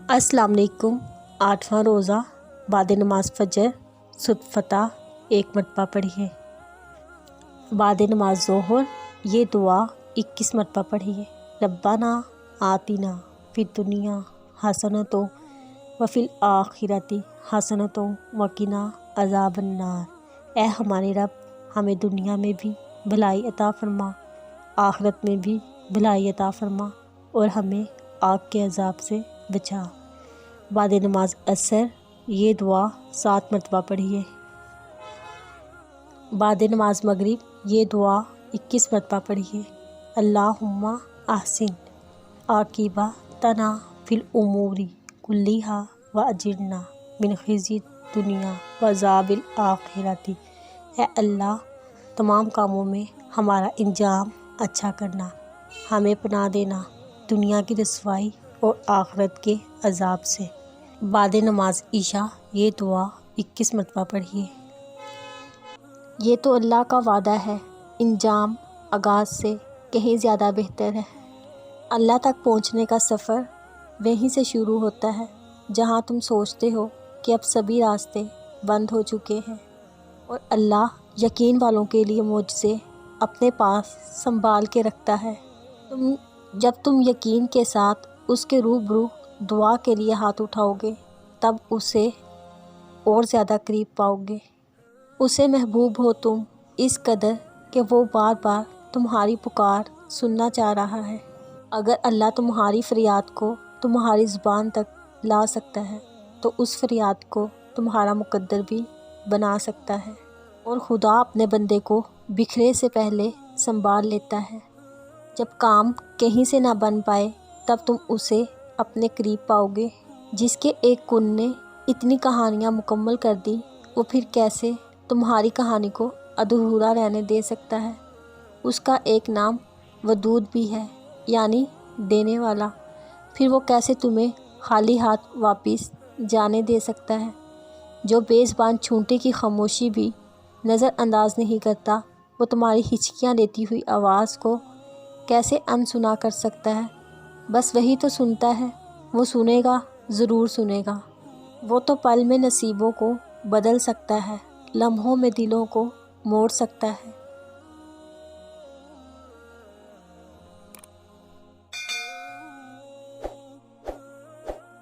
अस्सलाम वालेकुम। 8वां रोज़ा बाद नमाज फजर सुद फ़तह 1 मरतबा पढ़िए। बाद नमाज ज़ोहर ये दुआ 21 मरतबा पढ़िए। रब्बाना आतिना फिद दुनिया हसनतो व फिल आखिरती हसनतो वकिना अज़ाबन्नार। ए हमारे रब, हमें दुनिया में भी भलाई अता फरमा, आखिरत में भी भलाई अता फरमा और हमें आग के अज़ाब से बचा। बाद नमाज असर ये दुआ 7 मरतबा पढ़िए। बाद नमाज मगरिब ये दुआ 21 मरतबा पढ़िए। अल्लाहुम्मा आहसिन आकिबा तना फिल उमूरी कुल्लिहा व अजिरना मिन खिज़्यि दुनिया व अज़ाबिल आखिरती। ए अल्लाह, तमाम कामों में हमारा इंजाम अच्छा करना, हमें पनाह देना दुनिया की रसवाई और आखिरत के अज़ाब से। बाद नमाज ईशा ये दुआ 21 मरतबा पढ़िए। ये तो अल्लाह का वादा है, इंजाम आगाज़ से कहीं ज़्यादा बेहतर है। अल्लाह तक पहुँचने का सफ़र वहीं से शुरू होता है जहाँ तुम सोचते हो कि अब सभी रास्ते बंद हो चुके हैं, और अल्लाह यकीन वालों के लिए मोज़े अपने पास संभाल के रखता है। जब तुम यकीन के साथ उसके रूबरू दुआ के लिए हाथ उठाओगे, तब उसे और ज़्यादा करीब पाओगे। उसे महबूब हो तुम इस कदर कि वो बार बार तुम्हारी पुकार सुनना चाह रहा है। अगर अल्लाह तुम्हारी फ़रियाद को तुम्हारी ज़ुबान तक ला सकता है, तो उस फ़रियाद को तुम्हारा मुकद्दर भी बना सकता है। और खुदा अपने बंदे को बिखरे से पहले संभाल लेता है। जब काम कहीं से ना बन पाए, तब तुम उसे अपने करीब पाओगे। जिसके एक कुन ने इतनी कहानियाँ मुकम्मल कर दी, वो फिर कैसे तुम्हारी कहानी को अधूरा रहने दे सकता है। उसका एक नाम वदूद भी है, यानी देने वाला। फिर वो कैसे तुम्हें खाली हाथ वापस जाने दे सकता है। जो बेज़बान छूंटे की खामोशी भी नज़रअंदाज नहीं करता, वो तुम्हारी हिचकियाँ लेती हुई आवाज़ को कैसे अनसुना कर सकता है। बस वही तो सुनता है, वो सुनेगा, ज़रूर सुनेगा। वो तो पल में नसीबों को बदल सकता है, लम्हों में दिलों को मोड़ सकता है।